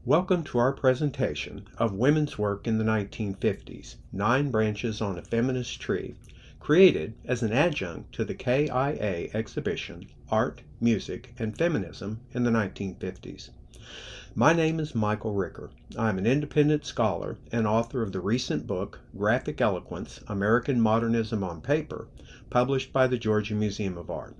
Welcome to our presentation of Women's Work in the 1950s, 9 Branches on a Feminist Tree, created as an adjunct to the KIA exhibition, Art, Music, and Feminism in the 1950s. My name is Michael Ricker. I'm an independent scholar and author of the recent book, Graphic Eloquence, American Modernism on Paper, published by the Georgia Museum of Art.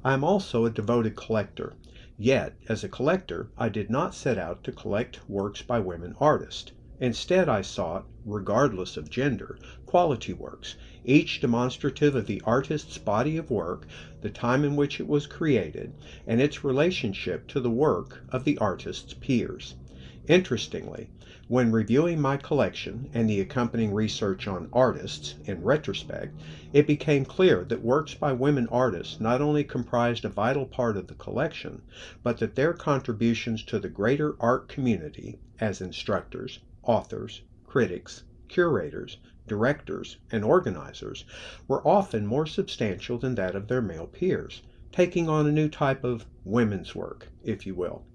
I am also a devoted collector. Yet, as a collector, I did not set out to collect works by women artists. Instead, I sought, regardless of gender, quality works, each demonstrative of the artist's body of work, the time in which it was created, and its relationship to the work of the artist's peers. Interestingly, when reviewing my collection and the accompanying research on artists, in retrospect, it became clear that works by women artists not only comprised a vital part of the collection, but that their contributions to the greater art community, as instructors, authors, critics, curators, directors, and organizers, were often more substantial than that of their male peers, taking on a new type of women's work, if you will.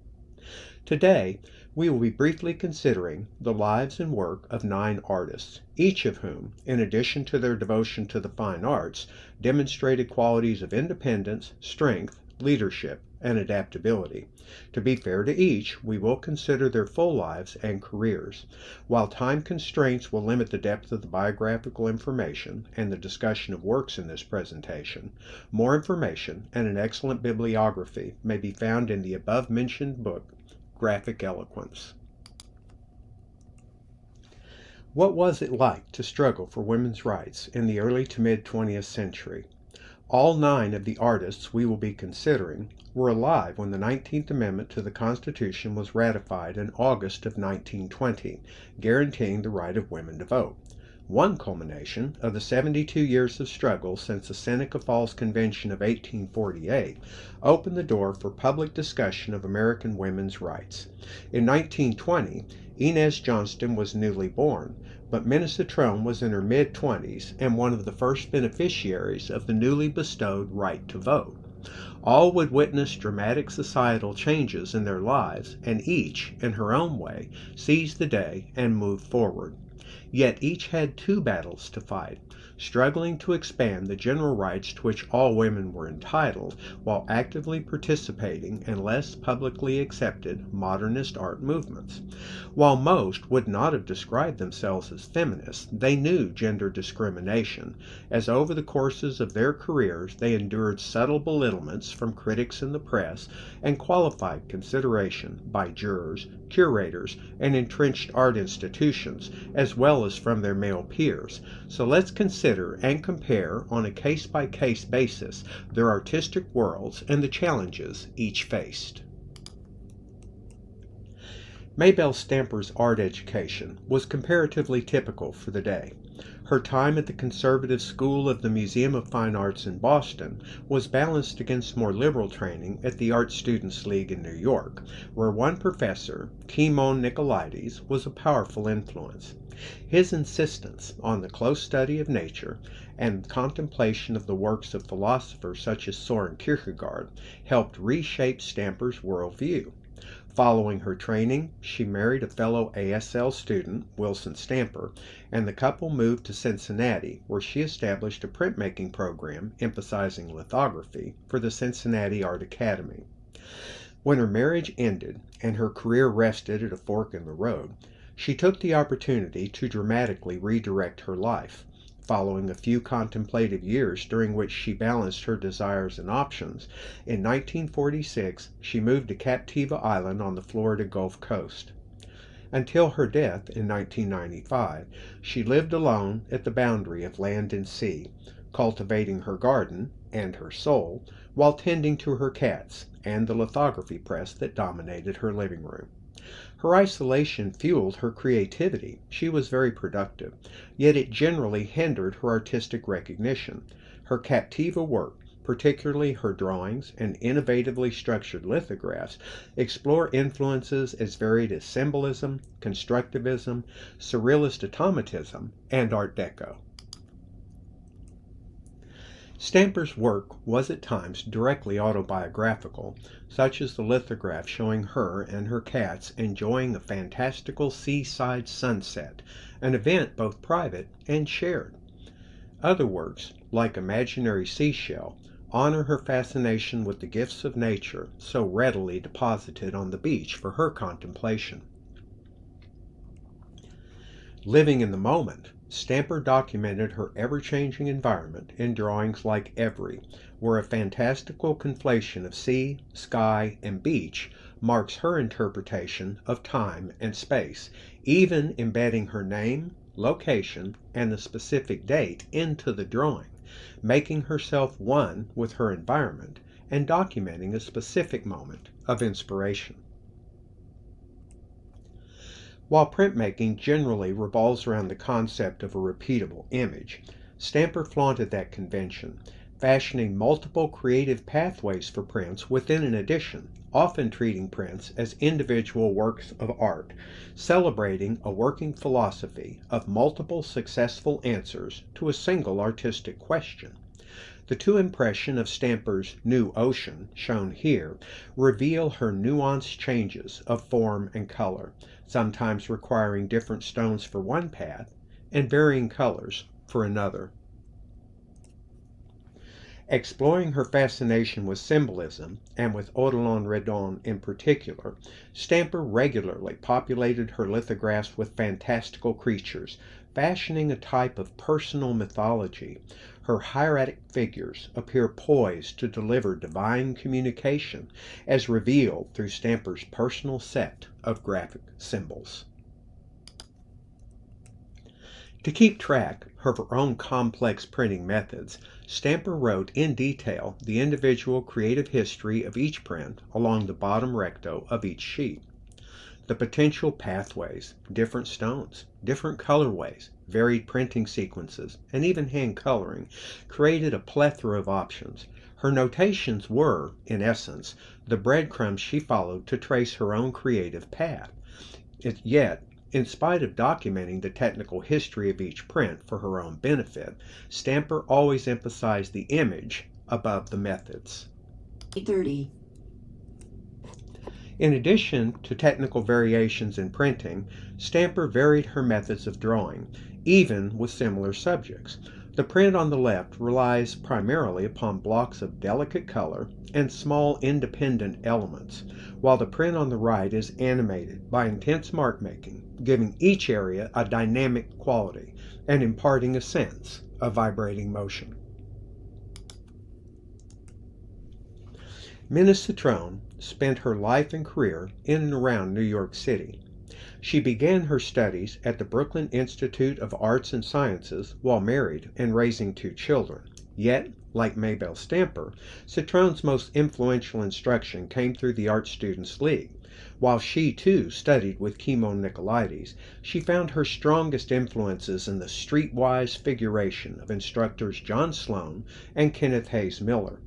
Today, we will be briefly considering the lives and work of 9 artists, each of whom, in addition to their devotion to the fine arts, demonstrated qualities of independence, strength, leadership, and adaptability. To be fair to each, we will consider their full lives and careers. While time constraints will limit the depth of the biographical information and the discussion of works in this presentation, more information and an excellent bibliography may be found in the above-mentioned book, Graphic Eloquence. What was it like to struggle for women's rights in the early to mid-20th century? All 9 of the artists we will be considering were alive when the 19th Amendment to the Constitution was ratified in August of 1920, guaranteeing the right of women to vote. One culmination of the 72 years of struggle since the Seneca Falls Convention of 1848 opened the door for public discussion of American women's rights. In 1920, Inez Johnston was newly born, but Minnesota Trone was in her mid-20s and one of the first beneficiaries of the newly bestowed right to vote. All would witness dramatic societal changes in their lives, and each, in her own way, seized the day and moved forward. Yet each had 2 battles to fight, struggling to expand the general rights to which all women were entitled while actively participating in less publicly accepted modernist art movements. While most would not have described themselves as feminists, they knew gender discrimination, as over the courses of their careers they endured subtle belittlements from critics in the press and qualified consideration by jurors, curators, and entrenched art institutions, as well as from their male peers. So let's consider and compare on a case-by-case basis their artistic worlds and the challenges each faced. Maybelle Stamper's art education was comparatively typical for the day. Her time at the conservative school of the Museum of Fine Arts in Boston was balanced against more liberal training at the Art Students League in New York, where one professor, Timon Nicolaides, was a powerful influence. His insistence on the close study of nature and contemplation of the works of philosophers such as Soren Kierkegaard helped reshape Stamper's worldview. Following her training, she married a fellow ASL student, Wilson Stamper, and the couple moved to Cincinnati, where she established a printmaking program emphasizing lithography for the Cincinnati Art Academy. When her marriage ended and her career rested at a fork in the road, she took the opportunity to dramatically redirect her life. Following a few contemplative years during which she balanced her desires and options, in 1946 she moved to Captiva Island on the Florida Gulf Coast. Until her death in 1995, she lived alone at the boundary of land and sea, cultivating her garden and her soul while tending to her cats and the lithography press that dominated her living room. Her isolation fueled her creativity. She was very productive, yet it generally hindered her artistic recognition. Her Captiva work, particularly her drawings and innovatively structured lithographs, explore influences as varied as symbolism, constructivism, surrealist automatism, and Art Deco. Stamper's work was at times directly autobiographical, such as the lithograph showing her and her cats enjoying a fantastical seaside sunset, an event both private and shared. Other works, like Imaginary Seashell, honor her fascination with the gifts of nature so readily deposited on the beach for her contemplation. Living in the moment, Stamper documented her ever-changing environment in drawings like Every, where a fantastical conflation of sea, sky, and beach marks her interpretation of time and space, even embedding her name, location, and the specific date into the drawing, making herself one with her environment and documenting a specific moment of inspiration. While printmaking generally revolves around the concept of a repeatable image, Stamper flaunted that convention, fashioning multiple creative pathways for prints within an edition, often treating prints as individual works of art, celebrating a working philosophy of multiple successful answers to a single artistic question. The two impression of Stamper's New Ocean, shown here, reveal her nuanced changes of form and color, sometimes requiring different stones for one path and varying colors for another. Exploring her fascination with symbolism, and with Odilon Redon in particular, Stamper regularly populated her lithographs with fantastical creatures, fashioning a type of personal mythology. Her hieratic figures appear poised to deliver divine communication, as revealed through Stamper's personal set of graphic symbols. To keep track of her own complex printing methods, Stamper wrote in detail the individual creative history of each print along the bottom recto of each sheet. The potential pathways, different stones, different colorways, varied printing sequences, and even hand coloring created a plethora of options. Her notations were, in essence, the breadcrumbs she followed to trace her own creative path. Yet, in spite of documenting the technical history of each print for her own benefit, Stamper always emphasized the image above the methods. 30. In addition to technical variations in printing, Stamper varied her methods of drawing, even with similar subjects. The print on the left relies primarily upon blocks of delicate color and small independent elements, while the print on the right is animated by intense mark making, giving each area a dynamic quality and imparting a sense of vibrating motion. Minna Citron spent her life and career in and around New York City. She began her studies at the Brooklyn Institute of Arts and Sciences while married and raising two children. Yet, like Maybelle Stamper, Citron's most influential instruction came through the Art Students League. While she too studied with Kimon Nicolaides, she found her strongest influences in the streetwise figuration of instructors John Sloan and Kenneth Hayes Miller.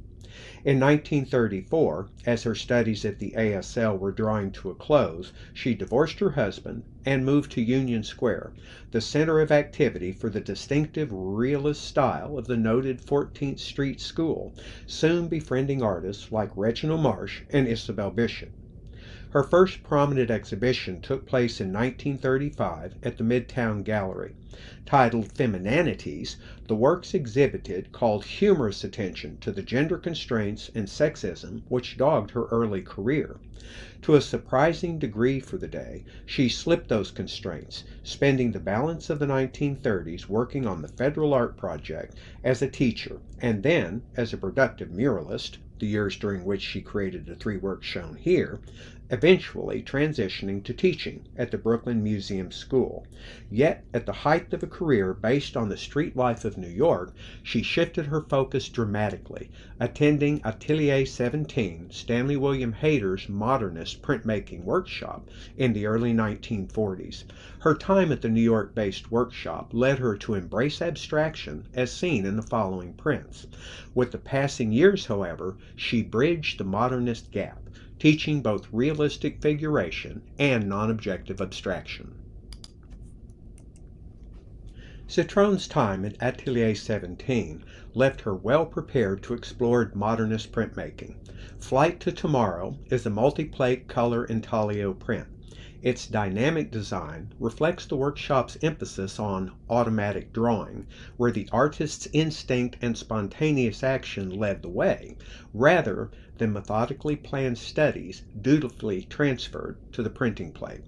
In 1934, as her studies at the ASL were drawing to a close, she divorced her husband and moved to Union Square, the center of activity for the distinctive realist style of the noted 14th Street School, soon befriending artists like Reginald Marsh and Isabel Bishop. Her first prominent exhibition took place in 1935 at the Midtown Gallery. Titled Feminanities, the works exhibited called humorous attention to the gender constraints and sexism which dogged her early career. To a surprising degree for the day, she slipped those constraints, spending the balance of the 1930s working on the Federal Art Project as a teacher and then as a productive muralist, the years during which she created the three works shown here, eventually transitioning to teaching at the Brooklyn Museum School. Yet, at the height of a career based on the street life of New York, she shifted her focus dramatically, attending Atelier 17, Stanley William Hayter's modernist printmaking workshop in the early 1940s. Her time at the New York-based workshop led her to embrace abstraction as seen in the following prints. With the passing years, however, she bridged the modernist gap, teaching both realistic figuration and non-objective abstraction. Citrone's time at Atelier 17 left her well prepared to explore modernist printmaking. Flight to Tomorrow is a multi-plate color intaglio print. Its dynamic design reflects the workshop's emphasis on automatic drawing, where the artist's instinct and spontaneous action led the way, rather than methodically planned studies dutifully transferred to the printing plate.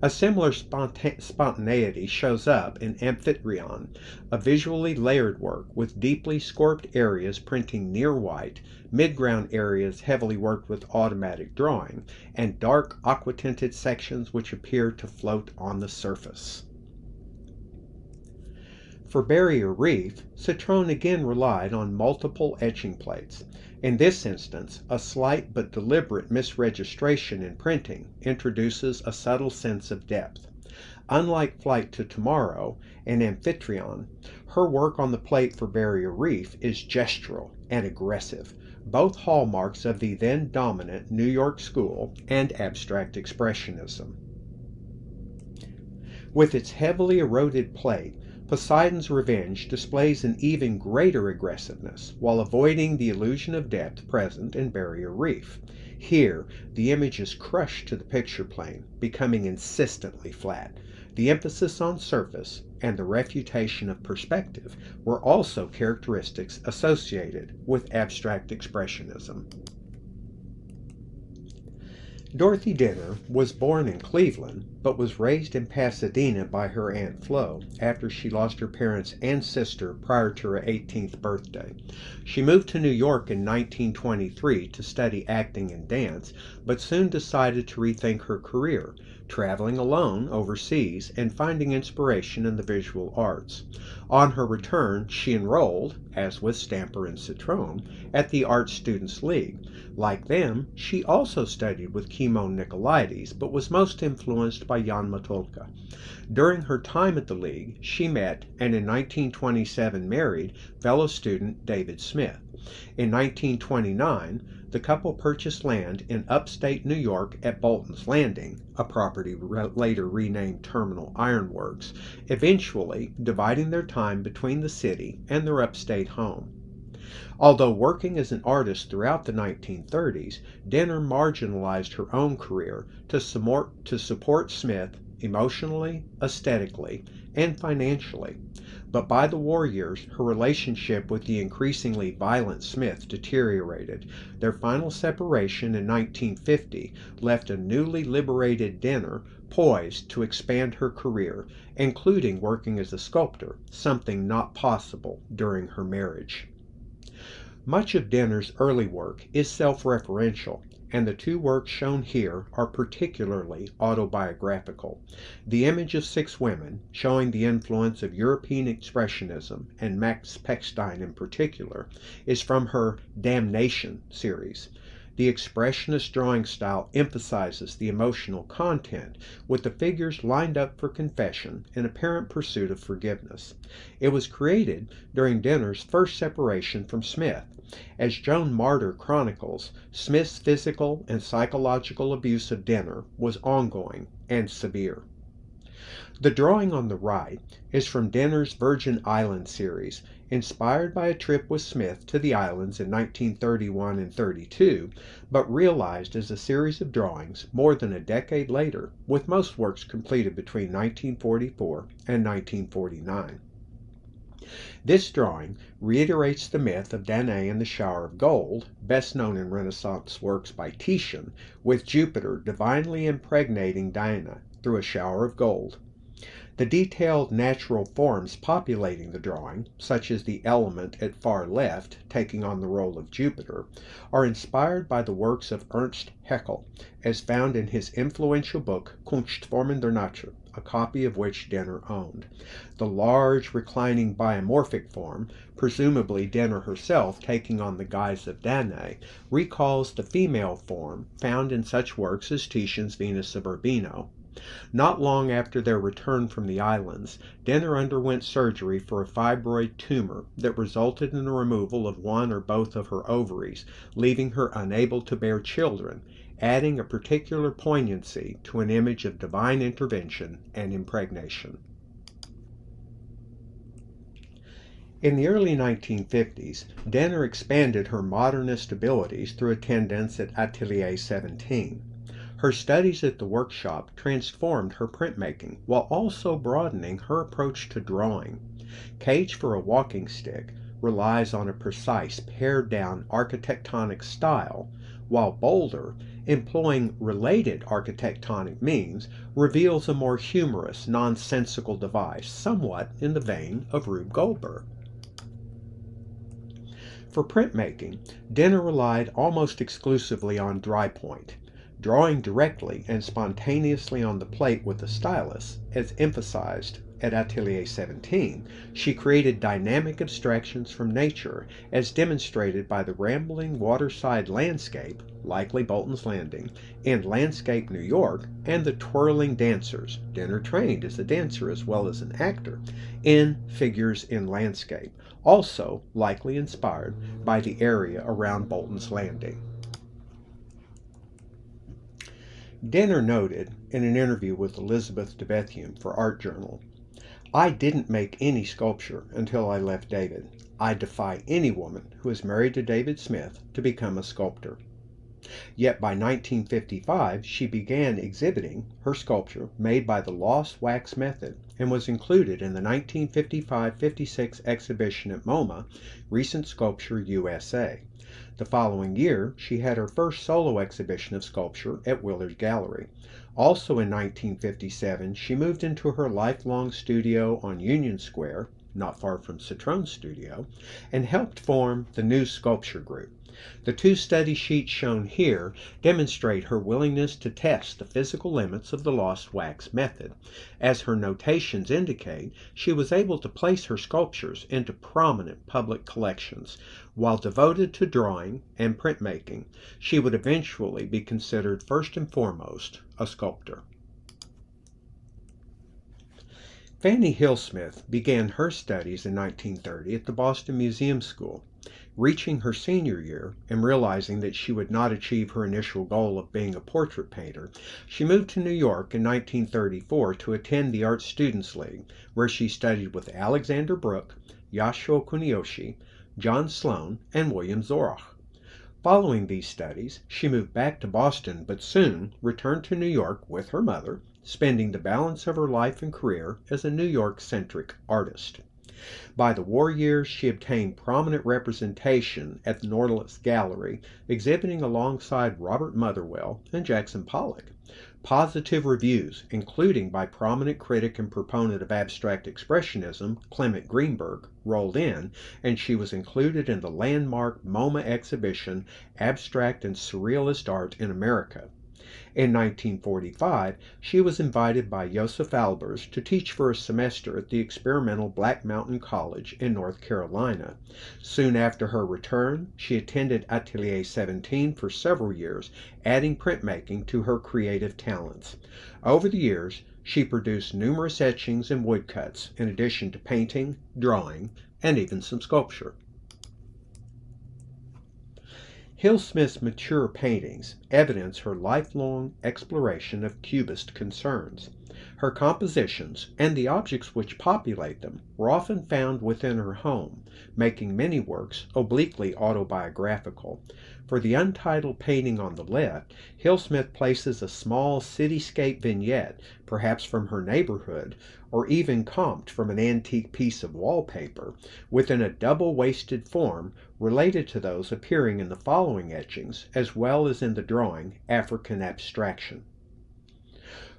A similar spontaneity shows up in Amphitryon, a visually layered work with deeply scorped areas printing near white, midground areas heavily worked with automatic drawing, and dark aqua-tinted sections which appear to float on the surface. For Barrier Reef, Citrone again relied on multiple etching plates. In this instance, a slight but deliberate misregistration in printing introduces a subtle sense of depth. Unlike Flight to Tomorrow and Amphitryon, her work on the plate for Barrier Reef is gestural and aggressive, both hallmarks of the then dominant New York school and abstract expressionism. With its heavily eroded plate, Poseidon's Revenge displays an even greater aggressiveness while avoiding the illusion of depth present in Barrier Reef. Here, the image is crushed to the picture plane, becoming insistently flat. The emphasis on surface and the refutation of perspective were also characteristics associated with abstract expressionism. Dorothy Denner was born in Cleveland, but was raised in Pasadena by her Aunt Flo after she lost her parents and sister prior to her 18th birthday. She moved to New York in 1923 to study acting and dance, but soon decided to rethink her career, traveling alone overseas and finding inspiration in the visual arts. On her return, she enrolled, as with Stamper and Citrone, at the Art Students League. Like them, she also studied with Kimon Nicolaides, but was most influenced by Jan Matulka. During her time at the League, she met, and in 1927 married, fellow student David Smith. In 1929, the couple purchased land in upstate New York at Bolton's Landing, a property later renamed Terminal Iron Works, eventually dividing their time between the city and their upstate home. Although working as an artist throughout the 1930s, Denner marginalized her own career to support Smith emotionally, aesthetically, and financially. But by the war years, her relationship with the increasingly violent Smith deteriorated. Their final separation in 1950 left a newly liberated Denner poised to expand her career, including working as a sculptor, something not possible during her marriage. Much of Denner's early work is self-referential, and the two works shown here are particularly autobiographical. The image of 6 women, showing the influence of European Expressionism, and Max Pechstein in particular, is from her Damnation series. The expressionist drawing style emphasizes the emotional content, with the figures lined up for confession in apparent pursuit of forgiveness. It was created during Denner's first separation from Smith. As Joan Martyr chronicles, Smith's physical and psychological abuse of Denner was ongoing and severe. The drawing on the right is from Denner's Virgin Island series, inspired by a trip with Smith to the islands in 1931 and 32, but realized as a series of drawings more than a decade later, with most works completed between 1944 and 1949. This drawing reiterates the myth of Danae and the shower of gold, best known in Renaissance works by Titian, with Jupiter divinely impregnating Diana through a shower of gold. The detailed natural forms populating the drawing, such as the element at far left taking on the role of Jupiter, are inspired by the works of Ernst Haeckel, as found in his influential book Kunstformen der Natur, a copy of which Denner owned. The large, reclining biomorphic form, presumably Denner herself taking on the guise of Danae, recalls the female form found in such works as Titian's Venus of Urbino. Not long after their return from the islands, Denner underwent surgery for a fibroid tumor that resulted in the removal of one or both of her ovaries, leaving her unable to bear children, adding a particular poignancy to an image of divine intervention and impregnation. In the early 1950s, Denner expanded her modernist abilities through attendance at Atelier 17. Her studies at the workshop transformed her printmaking while also broadening her approach to drawing. Cage for a Walking Stick relies on a precise, pared-down architectonic style, while Boulder, employing related architectonic means, reveals a more humorous, nonsensical device, somewhat in the vein of Rube Goldberg. For printmaking, Denner relied almost exclusively on dry point, drawing directly and spontaneously on the plate with a stylus, as emphasized at Atelier 17. She created dynamic abstractions from nature, as demonstrated by the rambling waterside landscape, likely Bolton's Landing, in Landscape, New York, and the twirling dancers, Denner trained as a dancer as well as an actor, in Figures in Landscape, also likely inspired by the area around Bolton's Landing. Denner noted in an interview with Elizabeth de Bethune for Art Journal, "I didn't make any sculpture until I left David. I defy any woman who is married to David Smith to become a sculptor." Yet by 1955 she began exhibiting her sculpture made by the lost wax method and was included in the 1955-56 exhibition at MoMA, Recent Sculpture USA. The following year, she had her first solo exhibition of sculpture at Willard Gallery. Also in 1957, she moved into her lifelong studio on Union Square, not far from Citrone's studio, and helped form the New Sculpture Group. The two study sheets shown here demonstrate her willingness to test the physical limits of the lost wax method. As her notations indicate, she was able to place her sculptures into prominent public collections. While devoted to drawing and printmaking, she would eventually be considered first and foremost a sculptor. Fannie Hillsmith began her studies in 1930 at the Boston Museum School. Reaching her senior year and realizing that she would not achieve her initial goal of being a portrait painter, she moved to New York in 1934 to attend the Art Students League, where she studied with Alexander Brooke, Yasuo Kuniyoshi, John Sloan, and William Zorach. Following these studies, she moved back to Boston but soon returned to New York with her mother, spending the balance of her life and career as a New York-centric artist. By the war years, she obtained prominent representation at the Nautilus Gallery, exhibiting alongside Robert Motherwell and Jackson Pollock. Positive reviews, including by prominent critic and proponent of abstract expressionism, Clement Greenberg, rolled in, and she was included in the landmark MoMA exhibition, Abstract and Surrealist Art in America. In 1945, she was invited by Joseph Albers to teach for a semester at the experimental Black Mountain College in North Carolina. Soon after her return, she attended Atelier 17 for several years, adding printmaking to her creative talents. Over the years, she produced numerous etchings and woodcuts, in addition to painting, drawing, and even some sculpture. Hillsmith's mature paintings evidence her lifelong exploration of Cubist concerns. Her compositions, and the objects which populate them, were often found within her home, making many works obliquely autobiographical. For the untitled painting on the left, Hillsmith places a small cityscape vignette, perhaps from her neighborhood, or even comped from an antique piece of wallpaper, within a double-waisted form related to those appearing in the following etchings, as well as in the drawing African Abstraction.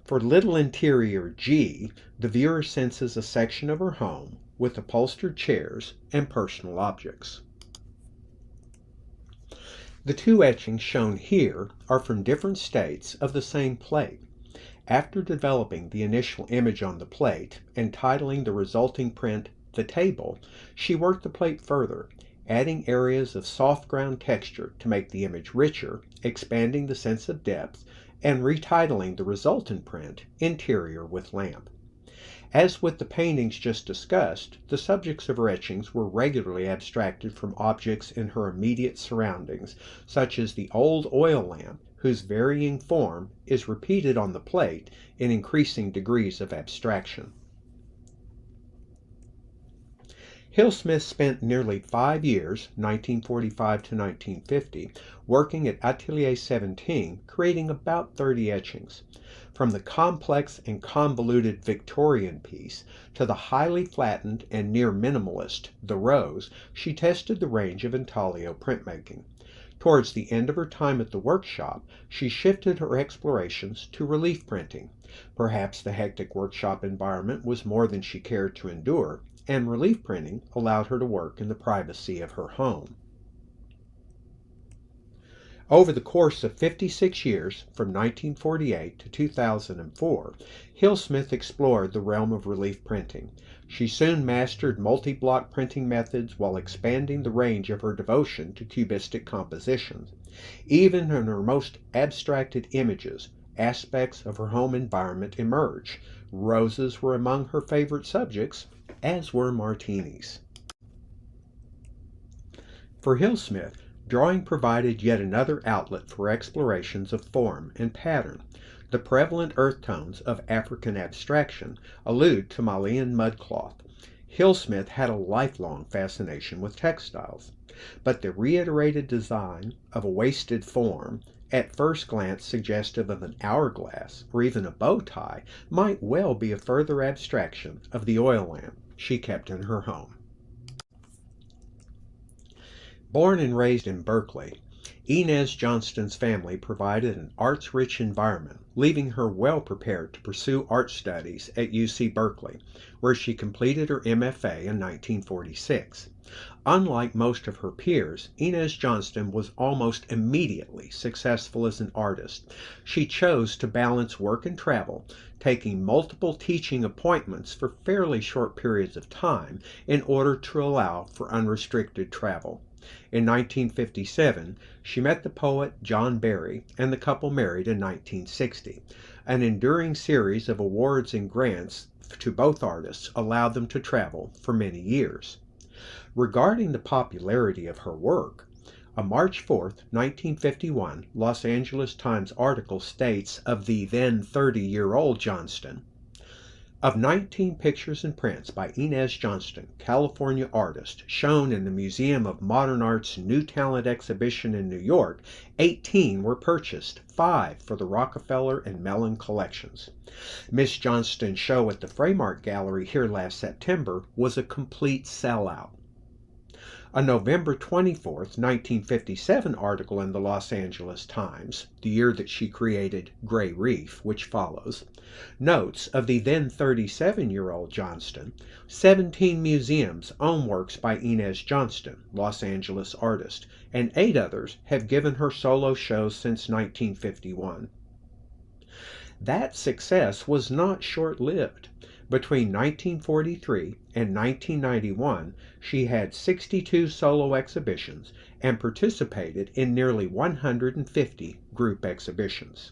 For Little Interior G, the viewer senses a section of her home with upholstered chairs and personal objects. The two etchings shown here are from different states of the same plate. After developing the initial image on the plate and titling the resulting print The Table, she worked the plate further, adding areas of soft ground texture to make the image richer, expanding the sense of depth, and retitling the resultant print Interior with Lamp. As with the paintings just discussed, the subjects of her etchings were regularly abstracted from objects in her immediate surroundings, such as the old oil lamp, whose varying form is repeated on the plate in increasing degrees of abstraction. Hill-Smith spent nearly 5 years, 1945 to 1950, working at Atelier 17, creating about 30 etchings. From the complex and convoluted Victorian piece to the highly flattened and near minimalist The Rose, she tested the range of intaglio printmaking. Towards the end of her time at the workshop, she shifted her explorations to relief printing. Perhaps the hectic workshop environment was more than she cared to endure, and relief printing allowed her to work in the privacy of her home. Over the course of 56 years, from 1948 to 2004, Hill-Smith explored the realm of relief printing. She soon mastered multi-block printing methods while expanding the range of her devotion to cubistic compositions. Even in her most abstracted images, aspects of her home environment emerge. Roses were among her favorite subjects, as were martinis. For Hill-Smith, drawing provided yet another outlet for explorations of form and pattern. The prevalent earth tones of African abstraction allude to Malian mudcloth. Hill-Smith had a lifelong fascination with textiles, but the reiterated design of a waisted form, at first glance suggestive of an hourglass or even a bow tie, might well be a further abstraction of the oil lamp she kept in her home. Born and raised in Berkeley, Inez Johnston's family provided an arts-rich environment, leaving her well prepared to pursue art studies at UC Berkeley, where she completed her MFA in 1946. Unlike most of her peers, Inez Johnston was almost immediately successful as an artist. She chose to balance work and travel, taking multiple teaching appointments for fairly short periods of time in order to allow for unrestricted travel. In 1957, she met the poet John Barry, and the couple married in 1960. An enduring series of awards and grants to both artists allowed them to travel for many years. Regarding the popularity of her work, a March 4, 1951, Los Angeles Times article states of the then 30-year-old Johnston, "Of 19 pictures and prints by Inez Johnston, California artist, shown in the Museum of Modern Art's New Talent exhibition in New York, 18 were purchased, 5 for the Rockefeller and Mellon collections. Miss Johnston's show at the Frame Art Gallery here last September was a complete sellout." A November 24, 1957 article in the Los Angeles Times, the year that she created Gray Reef, which follows, notes of the then 37-year-old Johnston, 17 museums own works by Inez Johnston, Los Angeles artist, and 8 others have given her solo shows since 1951. That success was not short-lived. Between 1943 and 1991, she had 62 solo exhibitions and participated in nearly 150 group exhibitions.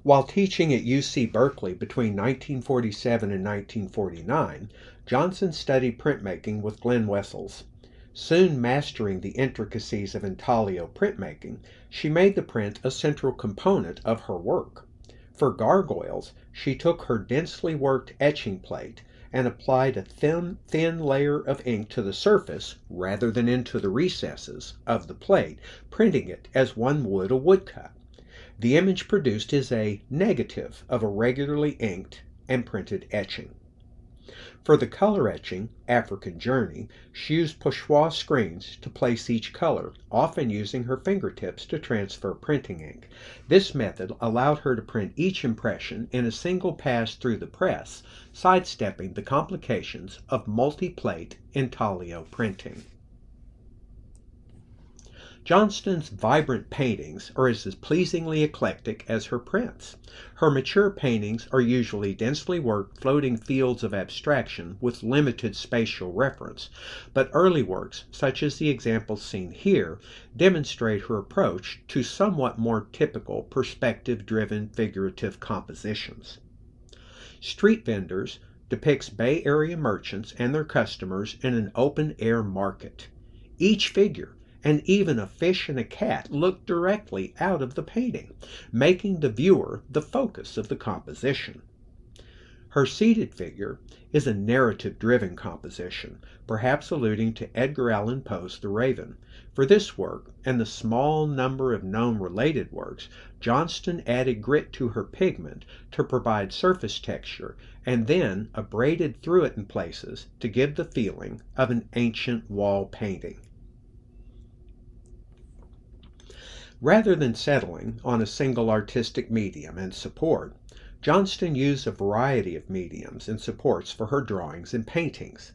While teaching at UC Berkeley between 1947 and 1949, Johnson studied printmaking with Glenn Wessels. Soon mastering the intricacies of intaglio printmaking, she made the print a central component of her work. For gargoyles, she took her densely worked etching plate and applied a thin layer of ink to the surface, rather than into the recesses, of the plate, printing it as one would a woodcut. The image produced is a negative of a regularly inked and printed etching. For the color etching, African Journey, she used pochoir screens to place each color, often using her fingertips to transfer printing ink. This method allowed her to print each impression in a single pass through the press, sidestepping the complications of multi-plate intaglio printing. Johnston's vibrant paintings are as pleasingly eclectic as her prints. Her mature paintings are usually densely worked floating fields of abstraction with limited spatial reference, but early works, such as the examples seen here, demonstrate her approach to somewhat more typical perspective-driven figurative compositions. Street Vendors depicts Bay Area merchants and their customers in an open-air market. Each figure, and even a fish and a cat, look directly out of the painting, making the viewer the focus of the composition. Her seated figure is a narrative-driven composition, perhaps alluding to Edgar Allan Poe's The Raven. For this work, and the small number of known related works, Johnston added grit to her pigment to provide surface texture, and then abraded through it in places to give the feeling of an ancient wall painting. Rather than settling on a single artistic medium and support, Johnston used a variety of mediums and supports for her drawings and paintings.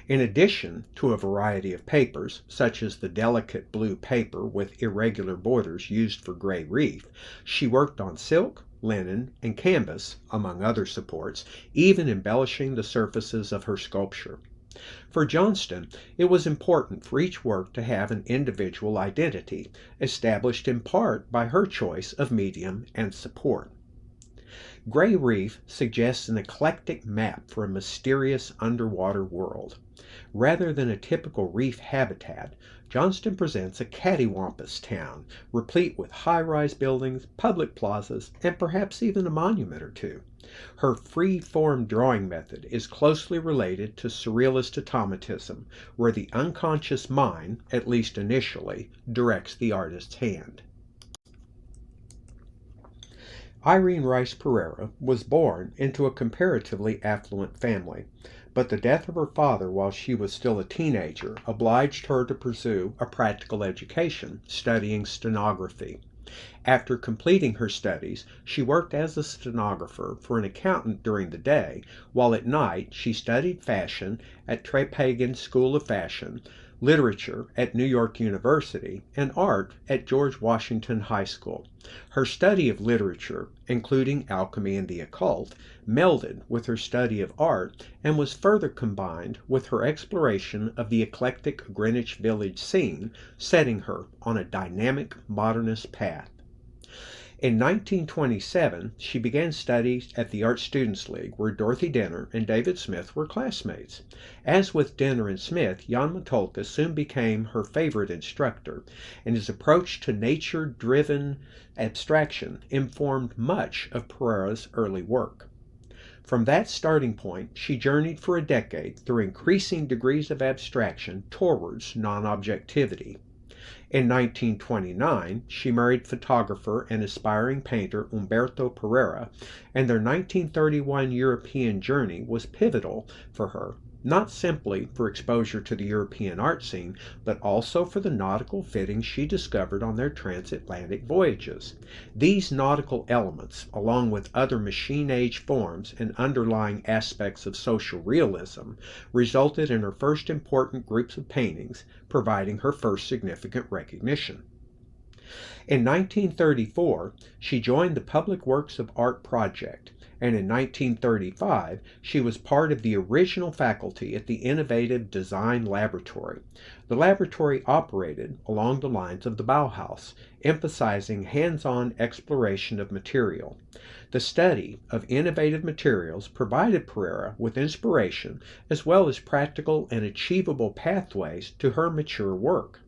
In addition to a variety of papers, such as the delicate blue paper with irregular borders used for gray reef, she worked on silk, linen, and canvas, among other supports, even embellishing the surfaces of her sculpture. For Johnston, it was important for each work to have an individual identity, established in part by her choice of medium and support. Gray Reef suggests an eclectic map for a mysterious underwater world. Rather than a typical reef habitat, Johnston presents a cattywampus town, replete with high-rise buildings, public plazas, and perhaps even a monument or two. Her free-form drawing method is closely related to surrealist automatism, where the unconscious mind, at least initially, directs the artist's hand. Irene Rice Pereira was born into a comparatively affluent family, but the death of her father while she was still a teenager obliged her to pursue a practical education, studying stenography. After completing her studies, she worked as a stenographer for an accountant during the day, while at night she studied fashion at Trepangan School of Fashion, literature at New York University, and art at George Washington High School. Her study of literature, including alchemy and the occult, melded with her study of art and was further combined with her exploration of the eclectic Greenwich Village scene, setting her on a dynamic modernist path. In 1927, she began studies at the Art Students League, where Dorothy Denner and David Smith were classmates. As with Denner and Smith, Jan Matulka soon became her favorite instructor, and his approach to nature-driven abstraction informed much of Pereira's early work. From that starting point, she journeyed for a decade through increasing degrees of abstraction towards non-objectivity. In 1929, she married photographer and aspiring painter Umberto Pereira, and their 1931 European journey was pivotal for her, not simply for exposure to the European art scene, but also for the nautical fittings she discovered on their transatlantic voyages. These nautical elements, along with other machine-age forms and underlying aspects of social realism, resulted in her first important groups of paintings, providing her first significant recognition. In 1934, she joined the Public Works of Art project, and in 1935, she was part of the original faculty at the Innovative Design Laboratory. The laboratory operated along the lines of the Bauhaus, emphasizing hands-on exploration of material. The study of innovative materials provided Pereira with inspiration as well as practical and achievable pathways to her mature work.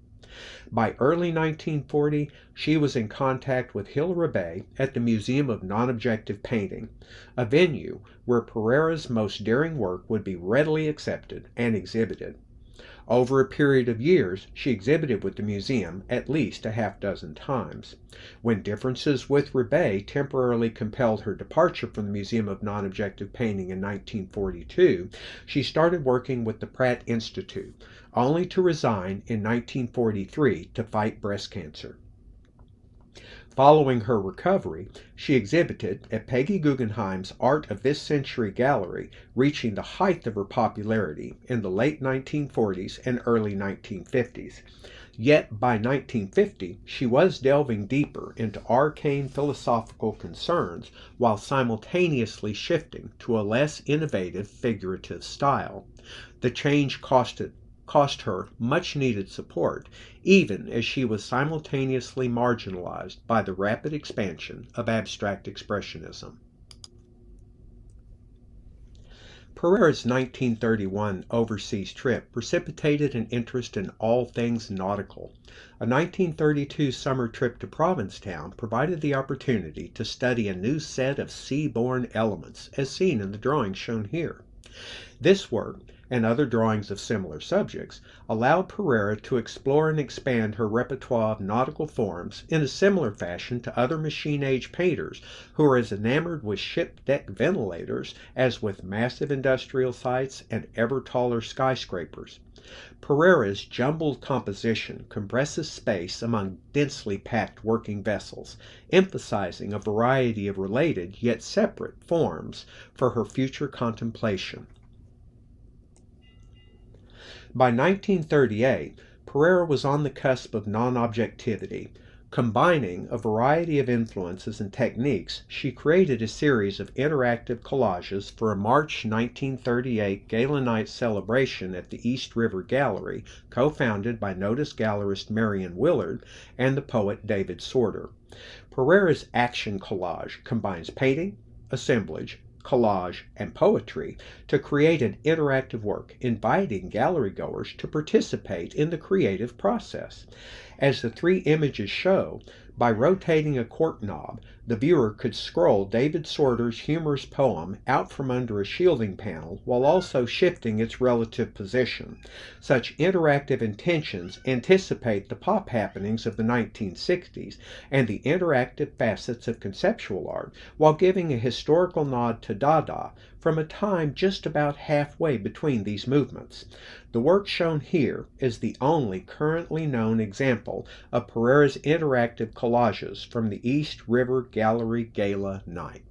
By early 1940, she was in contact with Hill Rebay at the Museum of Non-Objective Painting, a venue where Pereira's most daring work would be readily accepted and exhibited. Over a period of years, she exhibited with the museum at least a half-dozen times. When differences with Rebay temporarily compelled her departure from the Museum of Non-Objective Painting in 1942, she started working with the Pratt Institute, only to resign in 1943 to fight breast cancer. Following her recovery, she exhibited at Peggy Guggenheim's Art of This Century gallery, reaching the height of her popularity in the late 1940s and early 1950s. Yet by 1950, she was delving deeper into arcane philosophical concerns while simultaneously shifting to a less innovative figurative style. The change cost her much-needed support, even as she was simultaneously marginalized by the rapid expansion of abstract expressionism. Pereira's 1931 overseas trip precipitated an interest in all things nautical. A 1932 summer trip to Provincetown provided the opportunity to study a new set of sea-borne elements, as seen in the drawings shown here. This work, and other drawings of similar subjects, allowed Pereira to explore and expand her repertoire of nautical forms in a similar fashion to other machine-age painters who are as enamored with ship-deck ventilators as with massive industrial sites and ever-taller skyscrapers. Pereira's jumbled composition compresses space among densely packed working vessels, emphasizing a variety of related yet separate forms for her future contemplation. By 1938, Pereira was on the cusp of non-objectivity. Combining a variety of influences and techniques, she created a series of interactive collages for a March 1938 gala night celebration at the East River Gallery, co-founded by noted gallerist Marion Willard and the poet David Sorder. Pereira's action collage combines painting, assemblage, collage, and poetry to create an interactive work, inviting gallery goers to participate in the creative process. As the three images show, by rotating a cork knob, the viewer could scroll David Sorder's humorous poem out from under a shielding panel while also shifting its relative position. Such interactive intentions anticipate the pop happenings of the 1960s and the interactive facets of conceptual art, while giving a historical nod to Dada from a time just about halfway between these movements. The work shown here is the only currently known example of Pereira's interactive collages from the East River Gallery Gala Night.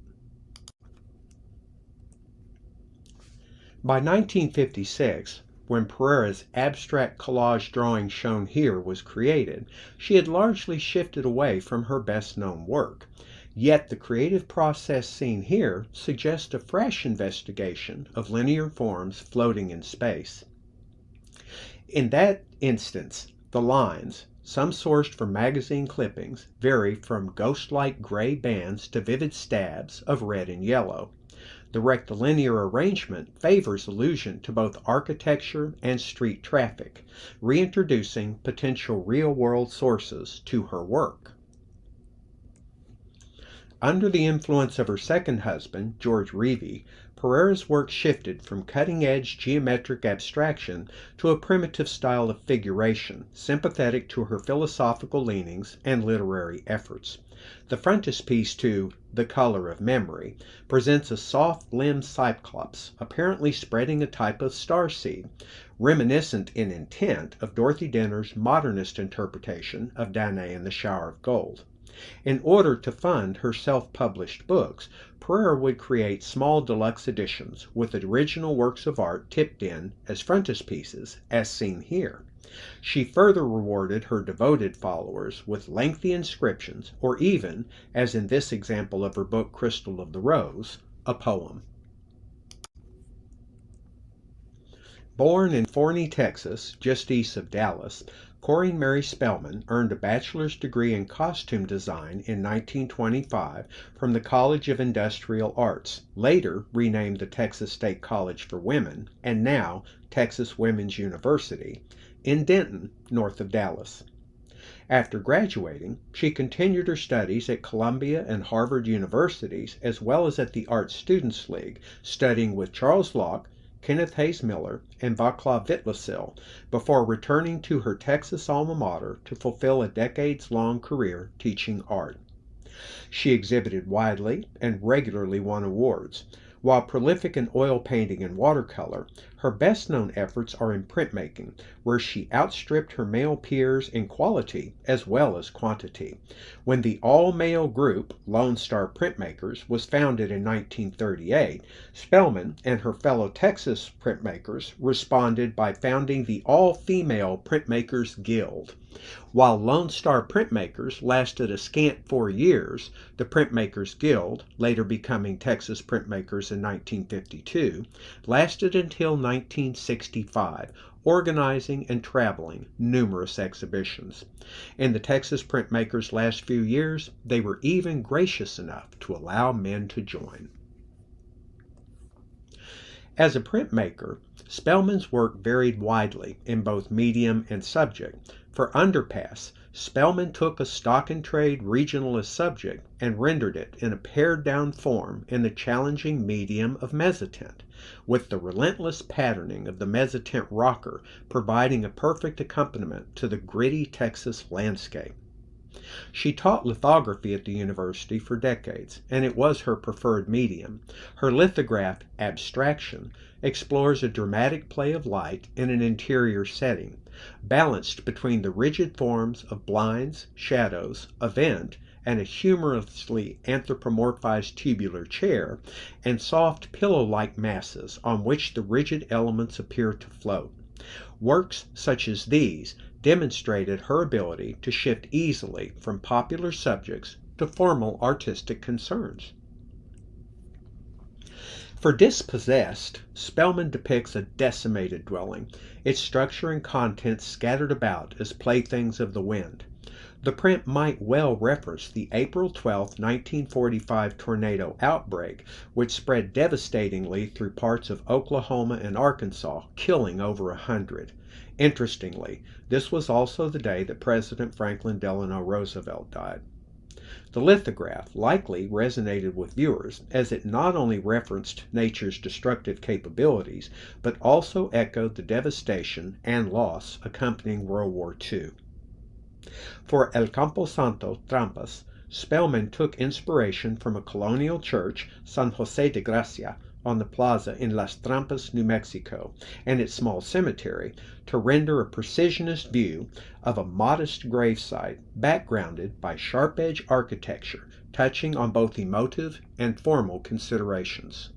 By 1956, when Pereira's abstract collage drawing shown here was created, she had largely shifted away from her best-known work. Yet the creative process seen here suggests a fresh investigation of linear forms floating in space. In that instance, the lines, some sourced from magazine clippings, vary from ghost-like gray bands to vivid stabs of red and yellow. The rectilinear arrangement favors allusion to both architecture and street traffic, reintroducing potential real-world sources to her work. Under the influence of her second husband, George Reevey, Pereira's work shifted from cutting-edge geometric abstraction to a primitive style of figuration, sympathetic to her philosophical leanings and literary efforts. The frontispiece to The Color of Memory presents a soft-limbed cyclops, apparently spreading a type of starseed, reminiscent in intent of Dorothy Dinner's modernist interpretation of Danae and the Shower of Gold. In order to fund her self-published books, Pereira would create small deluxe editions with original works of art tipped in as frontispieces, as seen here. She further rewarded her devoted followers with lengthy inscriptions, or even, as in this example of her book Crystal of the Rose, a poem. Born in Forney, Texas, just east of Dallas, Corinne Mary Spellman earned a bachelor's degree in costume design in 1925 from the College of Industrial Arts, later renamed the Texas State College for Women, and now Texas Women's University, in Denton, north of Dallas. After graduating, she continued her studies at Columbia and Harvard universities, as well as at the Art Students League, studying with Charles Locke, Kenneth Hayes Miller, and Vaclav Vitlasil, before returning to her Texas alma mater to fulfill a decades-long career teaching art. She exhibited widely and regularly won awards. While prolific in oil painting and watercolor, her best-known efforts are in printmaking, where she outstripped her male peers in quality as well as quantity. When the all-male group, Lone Star Printmakers, was founded in 1938, Spellman and her fellow Texas printmakers responded by founding the all-female Printmakers Guild. While Lone Star Printmakers lasted a scant 4 years, the Printmakers Guild, later becoming Texas Printmakers in 1952, lasted until 1965, organizing and traveling numerous exhibitions. In the Texas Printmakers' last few years, they were even gracious enough to allow men to join. As a printmaker, Spellman's work varied widely in both medium and subject. For Underpass, Spellman took a stock-and-trade regionalist subject and rendered it in a pared-down form in the challenging medium of mezzotint, with the relentless patterning of the mezzotint rocker providing a perfect accompaniment to the gritty Texas landscape. She taught lithography at the university for decades, and it was her preferred medium. Her lithograph, Abstraction, explores a dramatic play of light in an interior setting, balanced between the rigid forms of blinds, shadows, a vent, and a humorously anthropomorphized tubular chair, and soft pillow-like masses on which the rigid elements appear to float. Works such as these demonstrated her ability to shift easily from popular subjects to formal artistic concerns. For Dispossessed, Spellman depicts a decimated dwelling, its structure and contents scattered about as playthings of the wind. The print might well reference the April 12, 1945 tornado outbreak, which spread devastatingly through parts of Oklahoma and Arkansas, killing over 100. Interestingly, this was also the day that President Franklin Delano Roosevelt died. The lithograph likely resonated with viewers as it not only referenced nature's destructive capabilities, but also echoed the devastation and loss accompanying World War II. For El Camposanto Trampas, Spellman took inspiration from a colonial church, San Jose de Gracia, on the plaza in Las Trampas, New Mexico, and its small cemetery, to render a precisionist view of a modest gravesite backgrounded by sharp-edge architecture, touching on both emotive and formal considerations.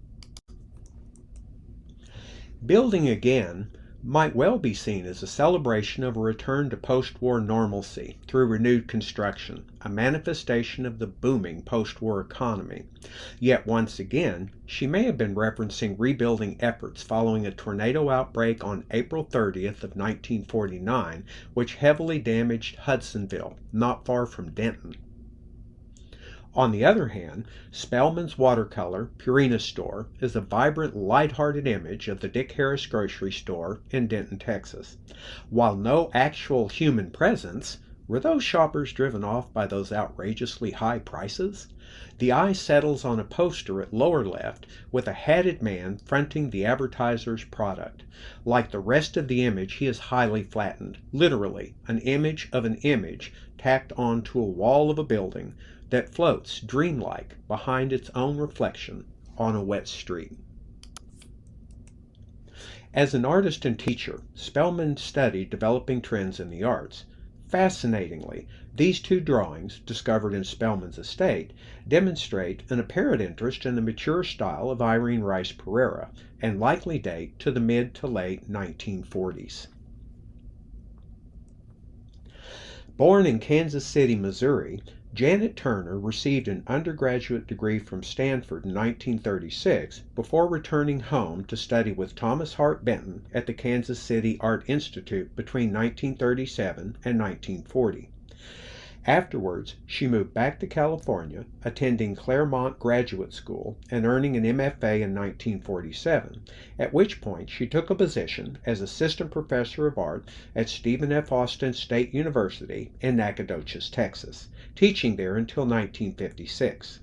Building Again might well be seen as a celebration of a return to post-war normalcy through renewed construction, a manifestation of the booming post-war economy. Yet once again, she may have been referencing rebuilding efforts following a tornado outbreak on April 30th of 1949, which heavily damaged Hudsonville, not far from Denton. On the other hand, Spellman's watercolor, Purina Store, is a vibrant, light-hearted image of the Dick Harris grocery store in Denton, Texas. While no actual human presence, were those shoppers driven off by those outrageously high prices? The eye settles on a poster at lower left with a hatted man fronting the advertiser's product. Like the rest of the image, he is highly flattened, literally an image of an image tacked onto a wall of a building that floats dreamlike behind its own reflection on a wet street. As an artist and teacher, Spellman studied developing trends in the arts. Fascinatingly, these two drawings, discovered in Spellman's estate, demonstrate an apparent interest in the mature style of Irene Rice Pereira and likely date to the mid to late 1940s. Born in Kansas City, Missouri, Janet Turner received an undergraduate degree from Stanford in 1936 before returning home to study with Thomas Hart Benton at the Kansas City Art Institute between 1937 and 1940. Afterwards, she moved back to California, attending Claremont Graduate School and earning an MFA in 1947, at which point she took a position as assistant professor of art at Stephen F. Austin State University in Nacogdoches, Texas, teaching there until 1956.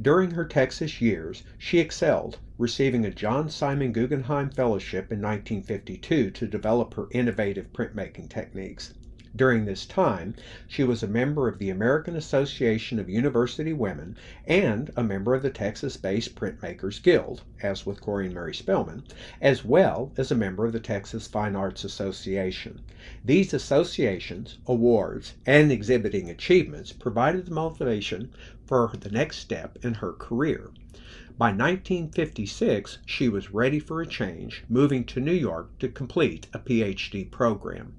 During her Texas years, she excelled, receiving a John Simon Guggenheim Fellowship in 1952 to develop her innovative printmaking techniques. During this time, she was a member of the American Association of University Women and a member of the Texas-based Printmakers Guild, as with Corinne Mary Spellman, as well as a member of the Texas Fine Arts Association. These associations, awards, and exhibiting achievements provided the motivation for the next step in her career. By 1956, she was ready for a change, moving to New York to complete a PhD program.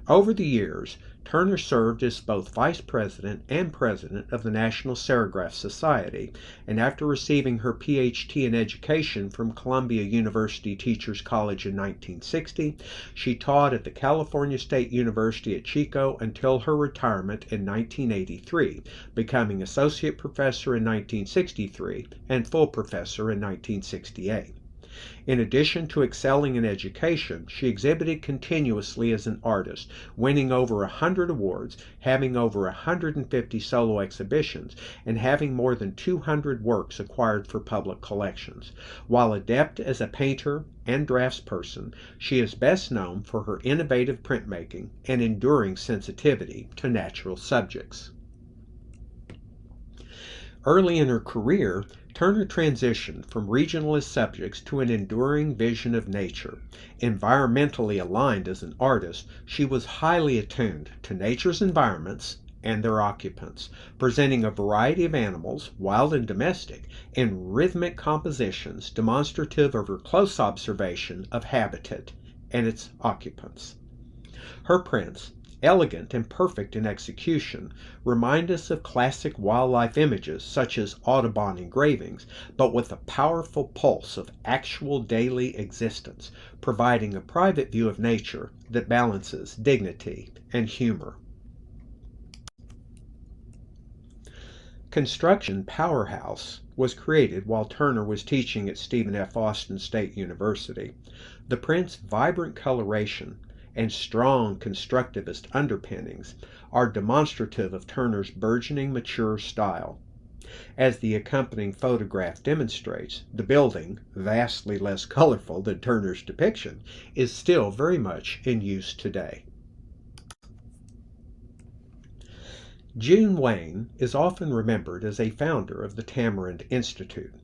Over the years, Turner served as both vice president and president of the National Serigraph Society, and after receiving her Ph.D. in education from Columbia University Teachers College in 1960, she taught at the California State University at Chico until her retirement in 1983, becoming associate professor in 1963 and full professor in 1968. In addition to excelling in education, she exhibited continuously as an artist, winning over 100 awards, having over 150 solo exhibitions, and having more than 200 works acquired for public collections. While adept as a painter and draftsperson, she is best known for her innovative printmaking and enduring sensitivity to natural subjects. Early in her career, Turner transitioned from regionalist subjects to an enduring vision of nature. Environmentally aligned as an artist, she was highly attuned to nature's environments and their occupants, presenting a variety of animals, wild and domestic, in rhythmic compositions demonstrative of her close observation of habitat and its occupants. Her prints, elegant and perfect in execution, remind us of classic wildlife images such as Audubon engravings, but with a powerful pulse of actual daily existence, providing a private view of nature that balances dignity and humor. Construction Powerhouse was created while Turner was teaching at Stephen F. Austin State University. The print's vibrant coloration and strong constructivist underpinnings are demonstrative of Turner's burgeoning mature style. As the accompanying photograph demonstrates, the building, vastly less colorful than Turner's depiction, is still very much in use today. June Wayne is often remembered as a founder of the Tamarind Institute.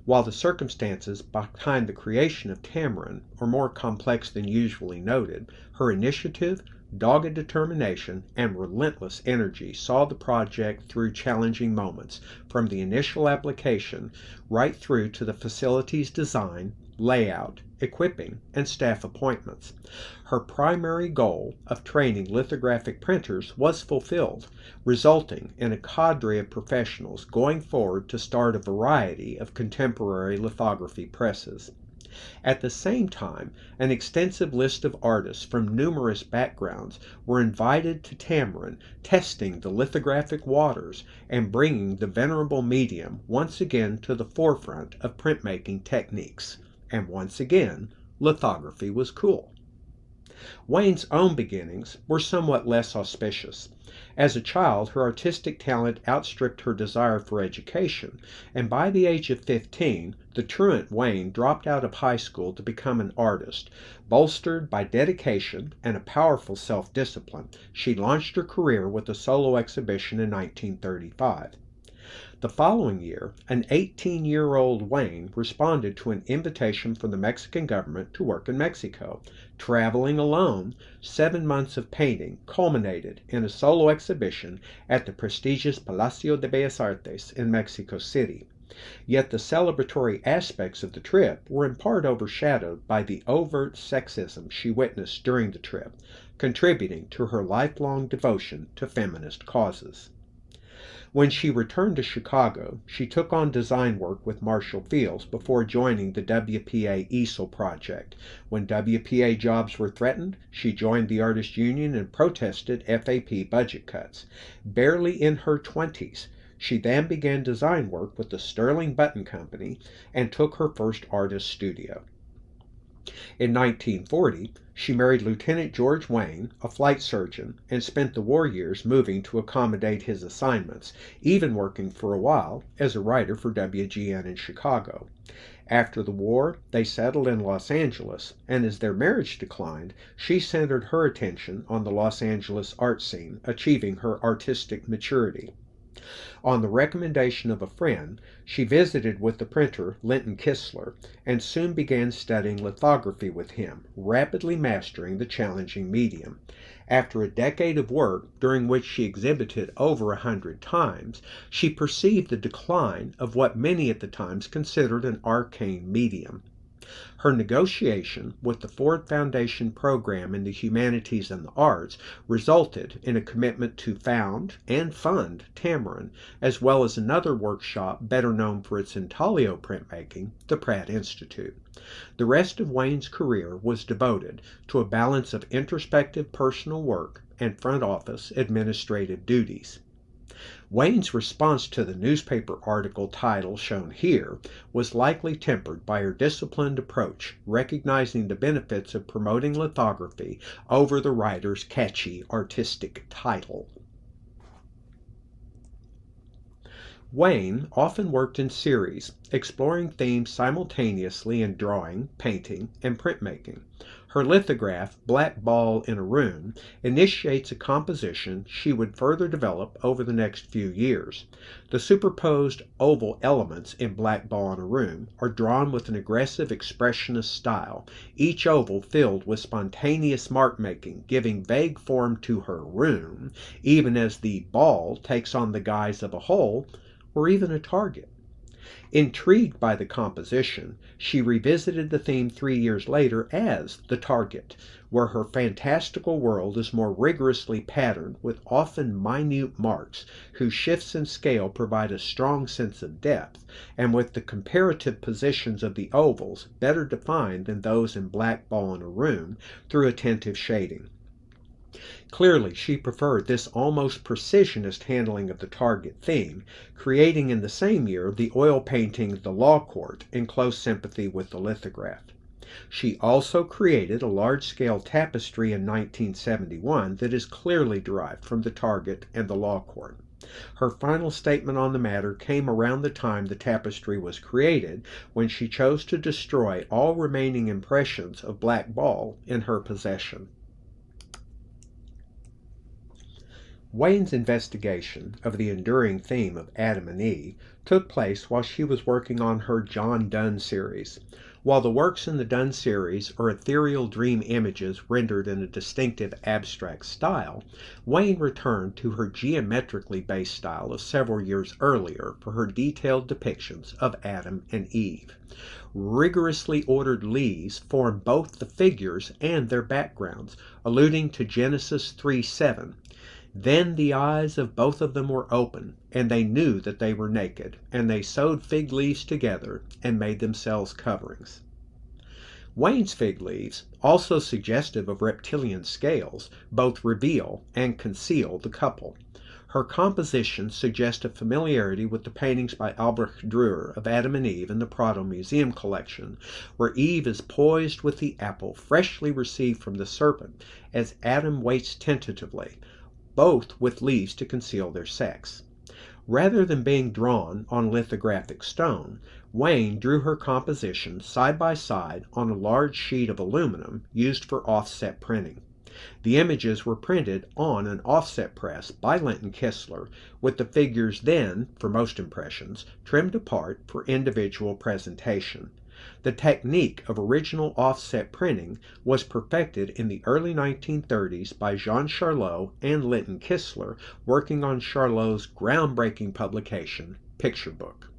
While the circumstances behind the creation of Tamarin are more complex than usually noted, her initiative, dogged determination, and relentless energy saw the project through challenging moments, from the initial application right through to the facility's design, layout, equipping, and staff appointments. Her primary goal of training lithographic printers was fulfilled, resulting in a cadre of professionals going forward to start a variety of contemporary lithography presses. At the same time, an extensive list of artists from numerous backgrounds were invited to Tamarin, testing the lithographic waters and bringing the venerable medium once again to the forefront of printmaking techniques. And once again, lithography was cool. Wayne's own beginnings were somewhat less auspicious. As a child, her artistic talent outstripped her desire for education, and by the age of 15, the truant Wayne dropped out of high school to become an artist. Bolstered by dedication and a powerful self-discipline, she launched her career with a solo exhibition in 1935. The following year, an 18-year-old Wayne responded to an invitation from the Mexican government to work in Mexico. Traveling alone, 7 months of painting culminated in a solo exhibition at the prestigious Palacio de Bellas Artes in Mexico City. Yet the celebratory aspects of the trip were in part overshadowed by the overt sexism she witnessed during the trip, contributing to her lifelong devotion to feminist causes. When she returned to Chicago, she took on design work with Marshall Fields before joining the WPA easel project. When WPA jobs were threatened, she joined the Artists Union and protested FAP budget cuts. Barely in her 20s, she then began design work with the Sterling Button Company and took her first artist studio. In 1940, she married Lieutenant George Wayne, a flight surgeon, and spent the war years moving to accommodate his assignments, even working for a while as a writer for WGN in Chicago. After the war, they settled in Los Angeles, and as their marriage declined, she centered her attention on the Los Angeles art scene, achieving her artistic maturity. On the recommendation of a friend, she visited with the printer Linton Kistler and soon began studying lithography with him, rapidly mastering the challenging medium. After a decade of work, during which she exhibited over 100 times, she perceived the decline of what many at the time considered an arcane medium. Her negotiation with the Ford Foundation program in the humanities and the arts resulted in a commitment to found and fund Tamarin, as well as another workshop better known for its intaglio printmaking, the Pratt Institute. The rest of Wayne's career was devoted to a balance of introspective personal work and front office administrative duties. Wayne's response to the newspaper article title shown here was likely tempered by her disciplined approach, recognizing the benefits of promoting lithography over the writer's catchy artistic title. Wayne often worked in series, exploring themes simultaneously in drawing, painting, and printmaking. Her lithograph, Black Ball in a Room, initiates a composition she would further develop over the next few years. The superposed oval elements in Black Ball in a Room are drawn with an aggressive expressionist style, each oval filled with spontaneous mark-making, giving vague form to her room, even as the ball takes on the guise of a hole or even a target. Intrigued by the composition, she revisited the theme 3 years later as The Target, where her fantastical world is more rigorously patterned with often minute marks whose shifts in scale provide a strong sense of depth, and with the comparative positions of the ovals better defined than those in Black Ball in a Room through attentive shading. Clearly, she preferred this almost precisionist handling of the target theme, creating in the same year the oil painting The Law Court in close sympathy with the lithograph. She also created a large-scale tapestry in 1971 that is clearly derived from the target and the Law Court. Her final statement on the matter came around the time the tapestry was created, when she chose to destroy all remaining impressions of Black Ball in her possession. Wayne's investigation of the enduring theme of Adam and Eve took place while she was working on her John Donne series. While the works in the Donne series are ethereal dream images rendered in a distinctive abstract style, Wayne returned to her geometrically based style of several years earlier for her detailed depictions of Adam and Eve. Rigorously ordered leaves form both the figures and their backgrounds, alluding to Genesis 3:7. Then the eyes of both of them were open, and they knew that they were naked, and they sewed fig leaves together and made themselves coverings. Wayne's fig leaves, also suggestive of reptilian scales, both reveal and conceal the couple. Her compositions suggest a familiarity with the paintings by Albrecht Dürer of Adam and Eve in the Prado Museum collection, where Eve is poised with the apple freshly received from the serpent, as Adam waits tentatively, both with leaves to conceal their sex. Rather than being drawn on lithographic stone, Wayne drew her composition side by side on a large sheet of aluminum used for offset printing. The images were printed on an offset press by Linton Kistler, with the figures then, for most impressions, trimmed apart for individual presentation. The technique of original offset printing was perfected in the early 1930s by Jean Charlot and Linton Kistler, working on Charlot's groundbreaking publication, Picture Book.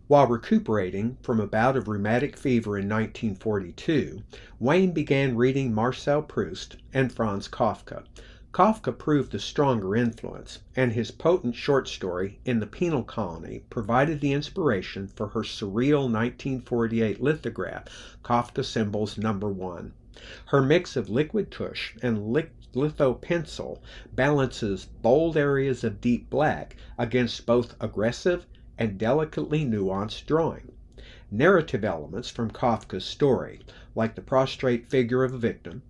While recuperating from a bout of rheumatic fever in 1942, Wayne began reading Marcel Proust and Franz Kafka. Kafka proved the stronger influence, and his potent short story, In the Penal Colony, provided the inspiration for her surreal 1948 lithograph, Kafka Symbols No. 1. Her mix of liquid tusch and litho pencil balances bold areas of deep black against both aggressive and delicately nuanced drawing. Narrative elements from Kafka's story, like the prostrate figure of a victim,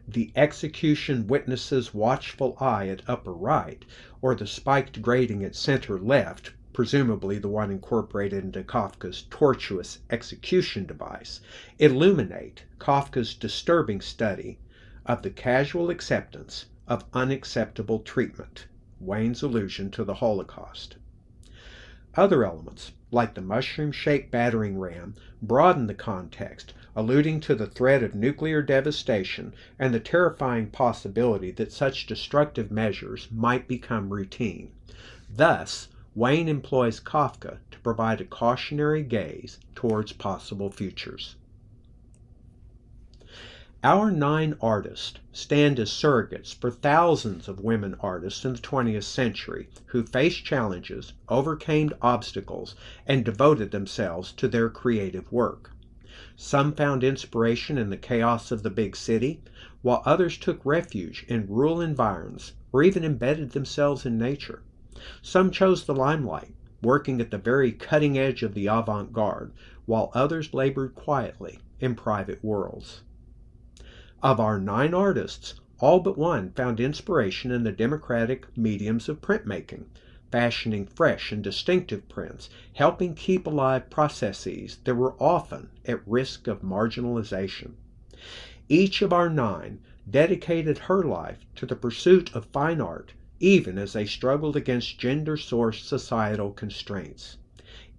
the execution witness's watchful eye at upper right, or the spiked grating at center left, presumably the one incorporated into Kafka's tortuous execution device, illuminate Kafka's disturbing study of the casual acceptance of unacceptable treatment, Wayne's allusion to the Holocaust. Other elements, like the mushroom-shaped battering ram, broaden the context, alluding to the threat of nuclear devastation and the terrifying possibility that such destructive measures might become routine. Thus, Wayne employs Kafka to to provide a cautionary gaze towards possible futures. Our 9 artists stand as surrogates for thousands of women artists in the 20th century who faced challenges, overcame obstacles, and devoted themselves to their creative work. Some found inspiration in the chaos of the big city, while others took refuge in rural environs or even embedded themselves in nature. Some chose the limelight, working at the very cutting edge of the avant-garde, while others labored quietly in private worlds. Of our 9 artists, all but one found inspiration in the democratic mediums of printmaking, fashioning fresh and distinctive prints, helping keep alive processes that were often at risk of marginalization. Each of our 9 dedicated her life to the pursuit of fine art, even as they struggled against gender-sourced societal constraints.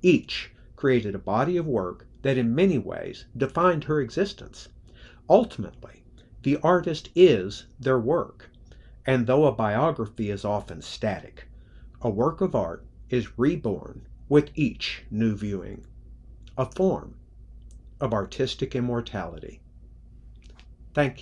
Each created a body of work that in many ways defined her existence. Ultimately, the artist is their work, and though a biography is often static, a work of art is reborn with each new viewing, a form of artistic immortality. Thank you.